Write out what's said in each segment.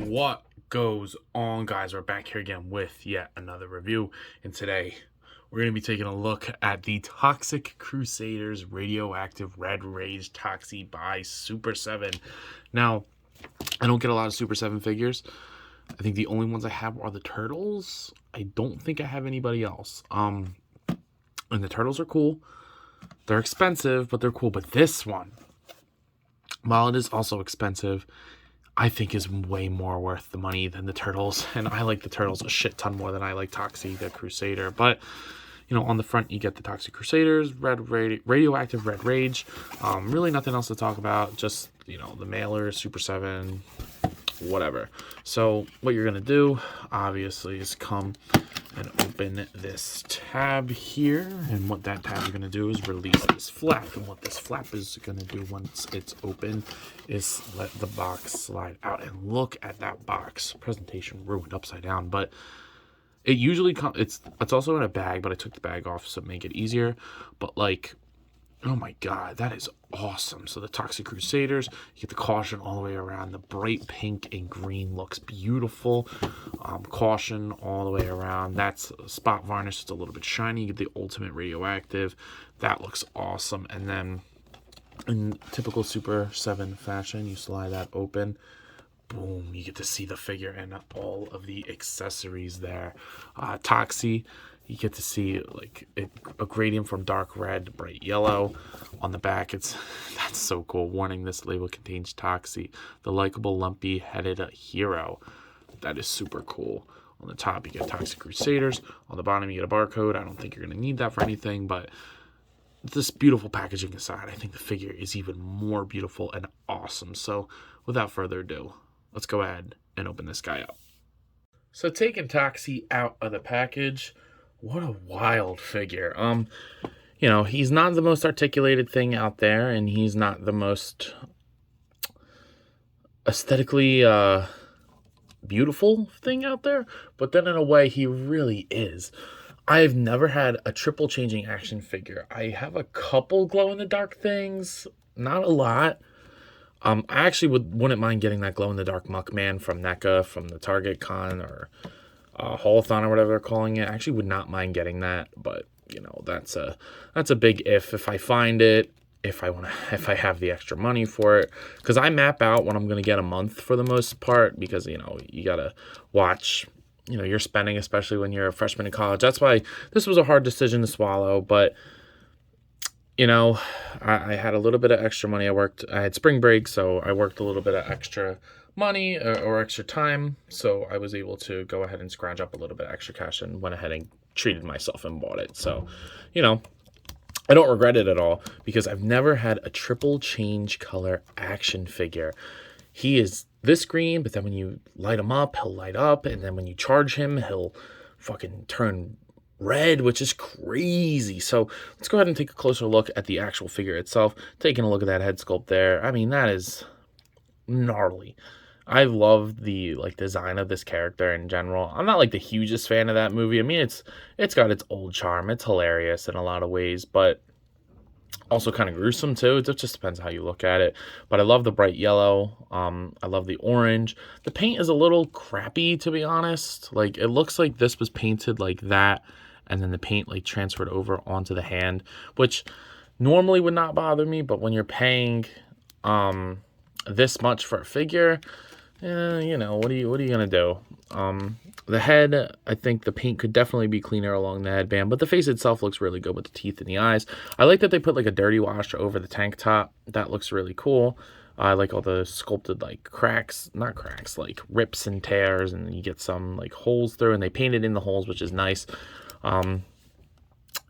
What goes on, guys? We're back here again with yet another review, and today we're going to be taking a look at the Toxic Crusaders Radioactive Red Rage Toxie by Super7. Now, I don't get a lot of Super7 figures. I think the only ones I have are the turtles. I don't think I have anybody else. And the turtles are cool. They're expensive, but they're cool. But this one, while it is also expensive, I think is way more worth the money than the turtles. And I like the turtles a shit ton more than I like Toxie the Crusader. But, you know, on the front, you get the Toxic Crusaders, Radioactive Red Rage. Really nothing else to talk about. Just, you know, the mailer, Super7, whatever. So what you're going to do, obviously, is come and open this tab here. And what that tab is going to do is release this flap. And what this flap is going to do once it's open is let the box slide out. And look at that box. Presentation ruined upside down. But it usually comes, it's also in a bag, but I took the bag off so to make it easier. But like, oh my god, that is awesome. So the Toxic Crusaders, you get the caution all the way around. The bright pink and green looks beautiful. Caution all the way around. That's spot varnish. It's a little bit shiny. You get the Ultimate Radioactive. That looks awesome. And then in typical Super7 fashion, you slide that open. Boom, you get to see the figure and all of the accessories there. Toxie, you get to see like a gradient from dark red to bright yellow. On the back, that's so cool. Warning, this label contains Toxie, the likable lumpy-headed hero. That is super cool. On the top, you get Toxic Crusaders. On the bottom, you get a barcode. I don't think you're going to need that for anything, but this beautiful packaging aside, I think the figure is even more beautiful and awesome. So without further ado, let's go ahead and open this guy up. So taking Toxie out of the package, what a wild figure. You know, he's not the most articulated thing out there, and he's not the most aesthetically beautiful thing out there, but then in a way he really is. I've never had a triple changing action figure. I have a couple glow-in-the-dark things, not a lot. I actually wouldn't mind getting that glow-in-the-dark Muckman from NECA, from the Target Con, or Holothon, or whatever they're calling it. I actually would not mind getting that, but you know, that's a big if I find it, if I have the extra money for it, because I map out when I'm gonna get a month for the most part, because you know, you gotta watch, you know, your spending, especially when you're a freshman in college. That's why this was a hard decision to swallow, but you know, I had a little bit of extra money. I had spring break, so I worked a little bit of extra money or extra time, so I was able to go ahead and scrounge up a little bit of extra cash and went ahead and treated myself and bought it. So, you know, I don't regret it at all, because I've never had a triple change color action figure. He is this green, but then when you light him up, he'll light up, and then when you charge him, he'll fucking turn red, which is crazy. So let's go ahead and take a closer look at the actual figure itself. Taking a look at that head sculpt there, I mean, that is gnarly. I love the like design of this character in general. I'm not like the hugest fan of that movie. I mean, it's got its old charm. It's hilarious in a lot of ways, but also kind of gruesome too. It just depends how you look at it. But I love the bright yellow. I love the orange. The paint is a little crappy, to be honest. Like, it looks like this was painted like that, and then the paint like transferred over onto the hand, which normally would not bother me, but when you're paying this much for a figure, you know, what are you gonna do? The head, I think the paint could definitely be cleaner along the headband, but the face itself looks really good with the teeth and the eyes. I like that they put like a dirty wash over the tank top. That looks really cool. I like all the sculpted like cracks, not cracks, like rips and tears, and you get some like holes through, and they painted in the holes, which is nice.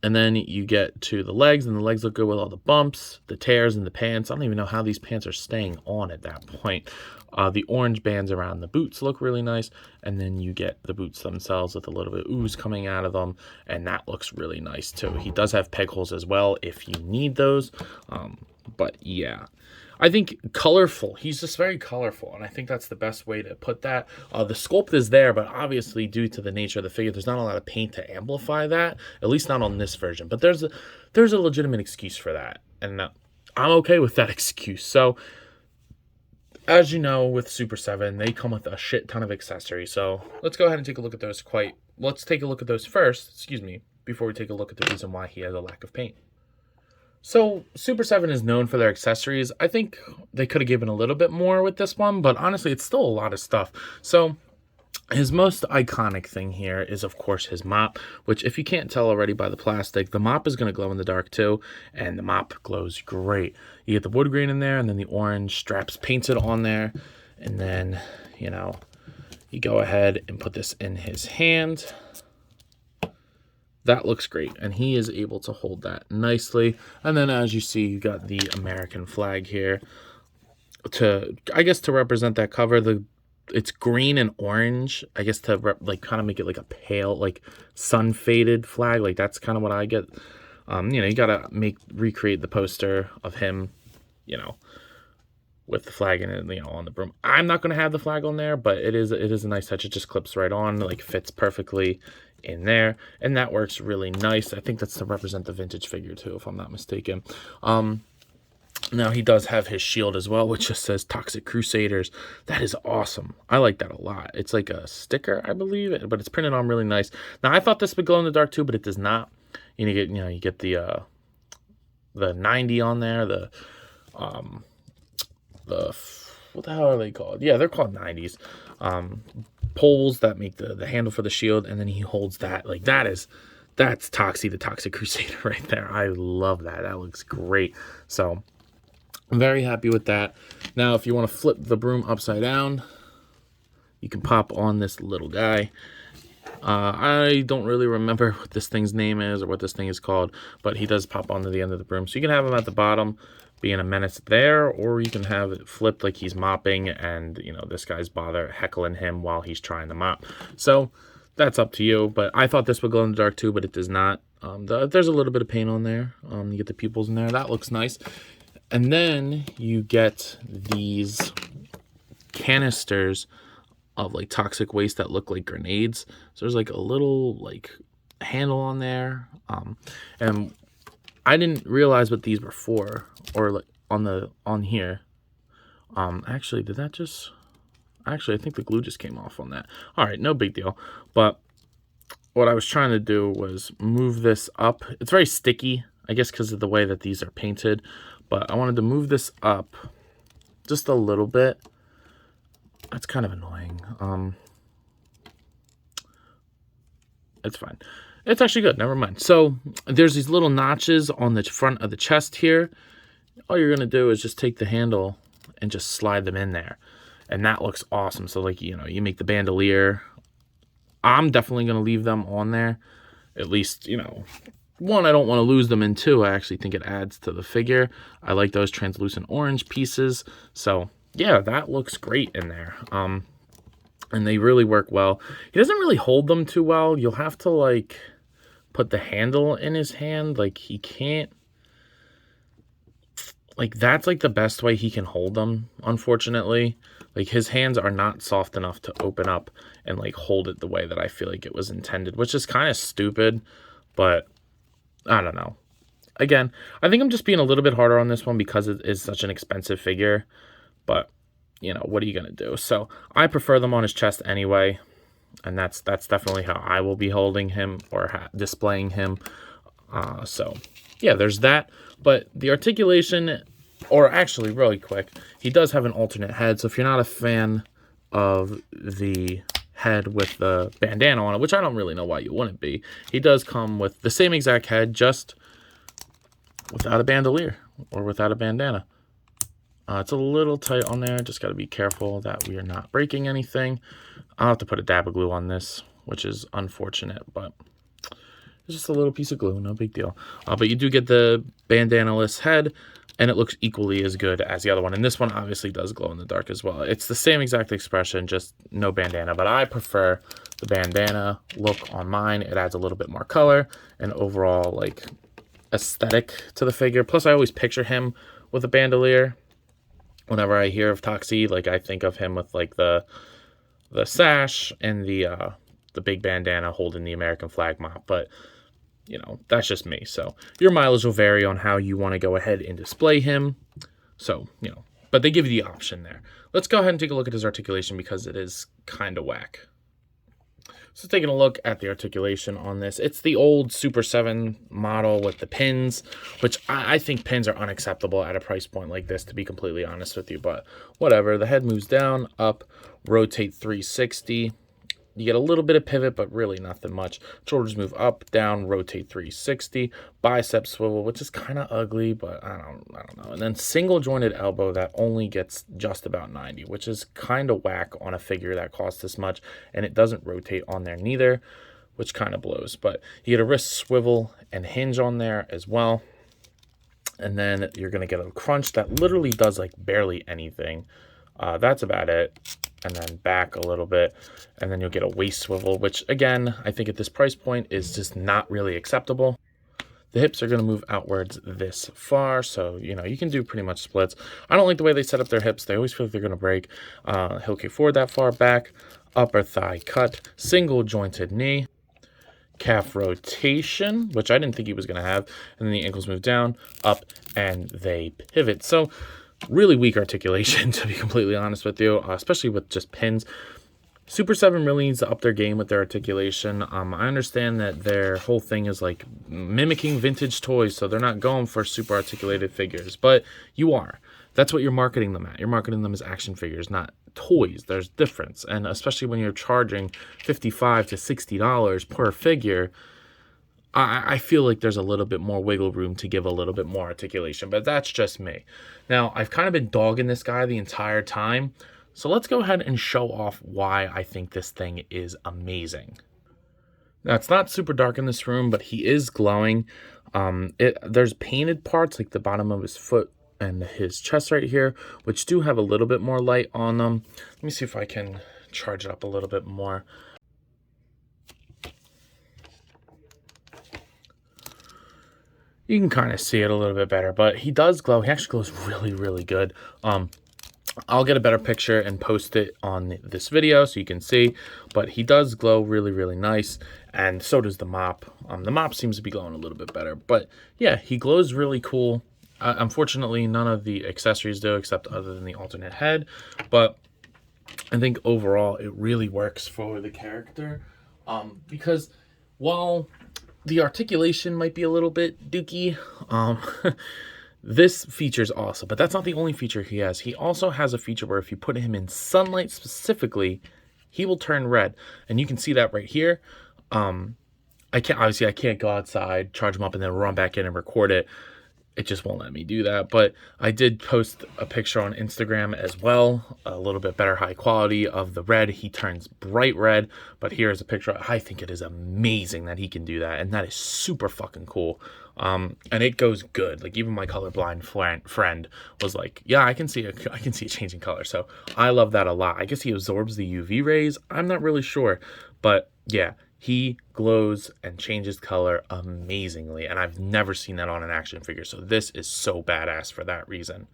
And then you get to the legs, and the legs look good with all the bumps, the tears, and the pants. I don't even know how these pants are staying on at that point. The orange bands around the boots look really nice, and then you get the boots themselves with a little bit of ooze coming out of them, and that looks really nice too. He does have peg holes as well if you need those, but yeah. I think colorful. He's just very colorful, and I think that's the best way to put that. The sculpt is there, but obviously due to the nature of the figure, there's not a lot of paint to amplify that, at least not on this version. But there's a legitimate excuse for that, and I'm okay with that excuse. So As you know, with Super 7, they come with a shit ton of accessories. So let's go ahead and take a look at those let's take a look at those first, excuse me, before we take a look at the reason why he has a lack of paint. So Super 7 is known for their accessories. I think they could have given a little bit more with this one, but honestly, it's still a lot of stuff. So his most iconic thing here is, of course, his mop, which if you can't tell already by the plastic, the mop is going to glow in the dark too, and the mop glows great. You get the wood grain in there, and then the orange straps painted on there, and then, you know, you go ahead and put this in his hand. That looks great, and he is able to hold that nicely. And then as you see, you got the American flag here to, I guess, to represent that cover. It's green and orange, I guess, to like kind of make it like a pale, like sun faded flag. Like that's kind of what I get. You know, you gotta recreate the poster of him, you know, with the flag in it, you know, on the broom. I'm not gonna have the flag on there, but it is a nice touch. It just clips right on, like fits perfectly in there, and that works really nice. I think that's to represent the vintage figure too, if I'm not mistaken. Now he does have his shield as well, which just says Toxic Crusaders. That is awesome. I like that a lot. It's like a sticker, I believe, but it's printed on really nice. Now I thought this would glow in the dark too, but it does not. You get the 90 on there, the what the hell are they called? Yeah, they're called 90s. Poles that make the handle for the shield, and then he holds that. Like that's Toxie, the Toxic Crusader right there. I love that. That looks great. So I'm very happy with that. Now, if you want to flip the broom upside down, you can pop on this little guy. I don't really remember what this thing's name is or what this thing is called, but he does pop onto the end of the broom. So you can have him at the bottom being a menace there, or you can have it flipped like he's mopping and, you know, this guy's heckling him while he's trying to mop. So that's up to you, but I thought this would glow in the dark too, but it does not. There's a little bit of paint on there. You get the pupils in there. That looks nice. And then you get these canisters of like toxic waste that look like grenades. So there's like a little like handle on there. And I didn't realize what these were for, or like on here. Actually, I think the glue just came off on that. All right, no big deal. But what I was trying to do was move this up. It's very sticky, I guess, because of the way that these are painted. But I wanted to move this up just a little bit. That's kind of annoying. It's fine. It's actually good. Never mind. So there's these little notches on the front of the chest here. All you're going to do is just take the handle and just slide them in there. And that looks awesome. So, like, you know, you make the bandolier. I'm definitely going to leave them on there. At least, you know, one, I don't want to lose them, and two, I actually think it adds to the figure. I like those translucent orange pieces. So, yeah, that looks great in there. And they really work well. He doesn't really hold them too well. You'll have to, like, put the handle in his hand. Like, he can't. Like, that's, like, the best way he can hold them, unfortunately. Like, his hands are not soft enough to open up and, like, hold it the way that I feel like it was intended, which is kind of stupid, but I don't know. Again, I think I'm just being a little bit harder on this one because it is such an expensive figure, but, you know, what are you going to do? So, I prefer them on his chest anyway, and that's definitely how I will be holding him or displaying him. So, yeah, there's that. But the articulation, or actually, really quick, he does have an alternate head. So if you're not a fan of the head with the bandana on it, which I don't really know why you wouldn't be, he does come with the same exact head, just without a bandolier or without a bandana. It's a little tight on there. Just got to be careful that we are not breaking anything. I'll have to put a dab of glue on this, which is unfortunate, but it's just a little piece of glue, no big deal. But you do get the bandana-less head, and it looks equally as good as the other one. And this one obviously does glow in the dark as well. It's the same exact expression, just no bandana. But I prefer the bandana look on mine. It adds a little bit more color and overall, like, aesthetic to the figure. Plus, I always picture him with a bandolier. Whenever I hear of Toxie, like, I think of him with, like, the sash and the big bandana holding the American flag mop. But, you know, that's just me. So your mileage will vary on how you want to go ahead and display him. So, you know, but they give you the option there. Let's go ahead and take a look at his articulation because it is kind of whack. So taking a look at the articulation on this, it's the old Super 7 model with the pins, which I think pins are unacceptable at a price point like this, to be completely honest with you, but whatever. The head moves down, up, rotate 360. You get a little bit of pivot, but really nothing much. Shoulders move up, down, rotate 360. Bicep swivel, which is kind of ugly, but I don't know. And then single jointed elbow that only gets just about 90, which is kind of whack on a figure that costs this much, and it doesn't rotate on there neither, which kind of blows. But you get a wrist swivel and hinge on there as well. And then you're going to get a crunch that literally does like barely anything. That's about it. And then back a little bit, and then you'll get a waist swivel, which again, I think at this price point is just not really acceptable. The hips are going to move outwards this far, so you know you can do pretty much splits. I don't like the way they set up their hips. They always feel like they're going to break. Heel kick forward that far, back, upper thigh cut, single jointed knee, calf rotation, which I didn't think he was going to have, and then the ankles move down, up, and they pivot. So really weak articulation, to be completely honest with you, especially with just pins. Super 7 really needs to up their game with their articulation. I understand that their whole thing is like mimicking vintage toys, so they're not going for super articulated figures, but you are. That's what you're marketing them at. You're marketing them as action figures, not toys. There's difference, and especially when you're charging $55 to $60 per figure, I feel like there's a little bit more wiggle room to give a little bit more articulation, but that's just me. Now, I've kind of been dogging this guy the entire time, so let's go ahead and show off why I think this thing is amazing. Now, it's not super dark in this room, but he is glowing. There's painted parts like the bottom of his foot and his chest right here, which do have a little bit more light on them. Let me see if I can charge it up a little bit more. You can kind of see it a little bit better, but he does glow. He actually glows really, really good. I'll get a better picture and post it on this video so you can see, but he does glow really, really nice, and so does the mop. The mop seems to be glowing a little bit better, but yeah, he glows really cool. Unfortunately, none of the accessories do, except other than the alternate head, but I think overall it really works for the character, because while the articulation might be a little bit dookie, this feature is awesome, but that's not the only feature he has. He also has a feature where if you put him in sunlight specifically, he will turn red, and you can see that right here. I can't go outside, charge him up, and then run back in and record it. It just won't let me do that, but I did post a picture on Instagram as well, a little bit better high quality of the red. He turns bright red, but here's a picture. I think it is amazing that he can do that, and that is super fucking cool. And it goes good. Like even my colorblind friend was like, yeah, I can see it changing color. So I love that a lot. I guess he absorbs the UV rays. I'm not really sure, but yeah, he glows and changes color amazingly, and I've never seen that on an action figure, so this is so badass for that reason.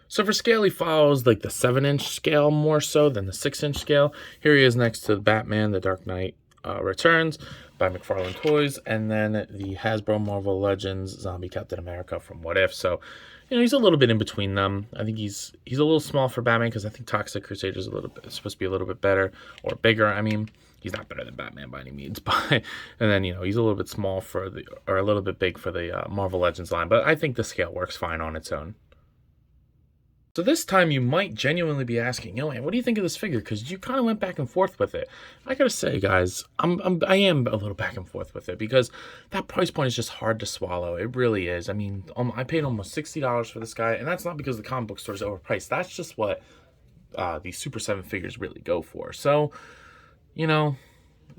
So for scale, he follows like the 7-inch scale more so than the 6-inch scale. Here he is next to Batman, The Dark Knight Returns by McFarlane Toys, and then the Hasbro Marvel Legends Zombie Captain America from What If. So, you know, he's a little bit in between them. I think he's a little small for Batman because I think Toxic Crusader is supposed to be a little bit better or bigger. I mean, he's not better than Batman by any means, but and then you know he's a little bit small or a little bit big for the Marvel Legends line. But I think the scale works fine on its own. So this time you might genuinely be asking, yo, man, what do you think of this figure? Because you kind of went back and forth with it. I gotta say, guys, I am a little back and forth with it because that price point is just hard to swallow. It really is. I mean, I paid almost $60 for this guy, and that's not because the comic book store is overpriced. That's just what these Super 7 figures really go for. So, you know,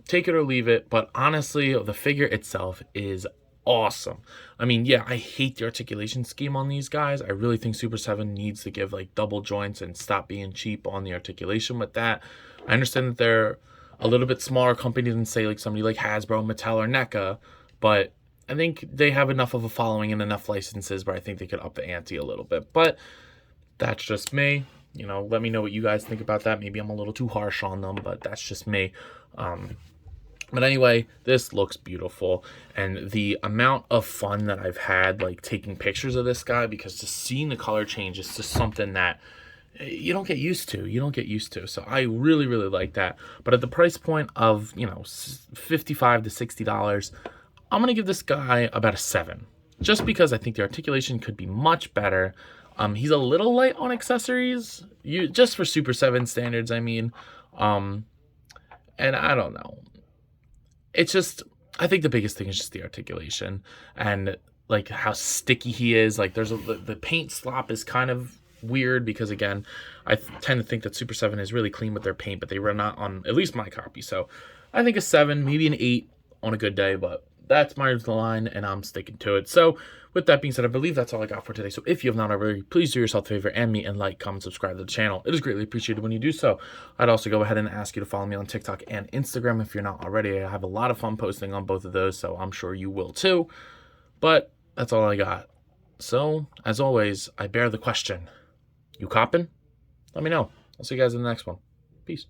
take it or leave it. But honestly, the figure itself is awesome. I mean, yeah, I hate the articulation scheme on these guys. I really think Super 7 needs to give like double joints and stop being cheap on the articulation with that. I understand that they're a little bit smaller company than say like somebody like Hasbro, Mattel, or NECA, but I think they have enough of a following and enough licenses where I think they could up the ante a little bit. But that's just me. You know, let me know what you guys think about that. Maybe I'm a little too harsh on them, but that's just me. But anyway, this looks beautiful, and the amount of fun that I've had like taking pictures of this guy, because just seeing the color change is just something that you don't get used to. So I really like that. But at the price point of, you know, $55 to $60, I'm gonna give this guy about a 7, just because I think the articulation could be much better. He's a little light on accessories, just for Super 7 standards, I mean. And I don't know. It's just, I think the biggest thing is just the articulation and like how sticky he is. Like the paint slop is kind of weird, because again, I tend to think that Super 7 is really clean with their paint, but they were not on at least my copy. So I think a 7, maybe an 8 on a good day, but that's my line and I'm sticking to it. So with that being said, I believe that's all I got for today. So if you have not already, please do yourself a favor and me and like, comment, subscribe to the channel. It is greatly appreciated when you do so. I'd also go ahead and ask you to follow me on TikTok and Instagram if you're not already. I have a lot of fun posting on both of those, so I'm sure you will too. But that's all I got. So as always, I bear the question. You coppin'? Let me know. I'll see you guys in the next one. Peace.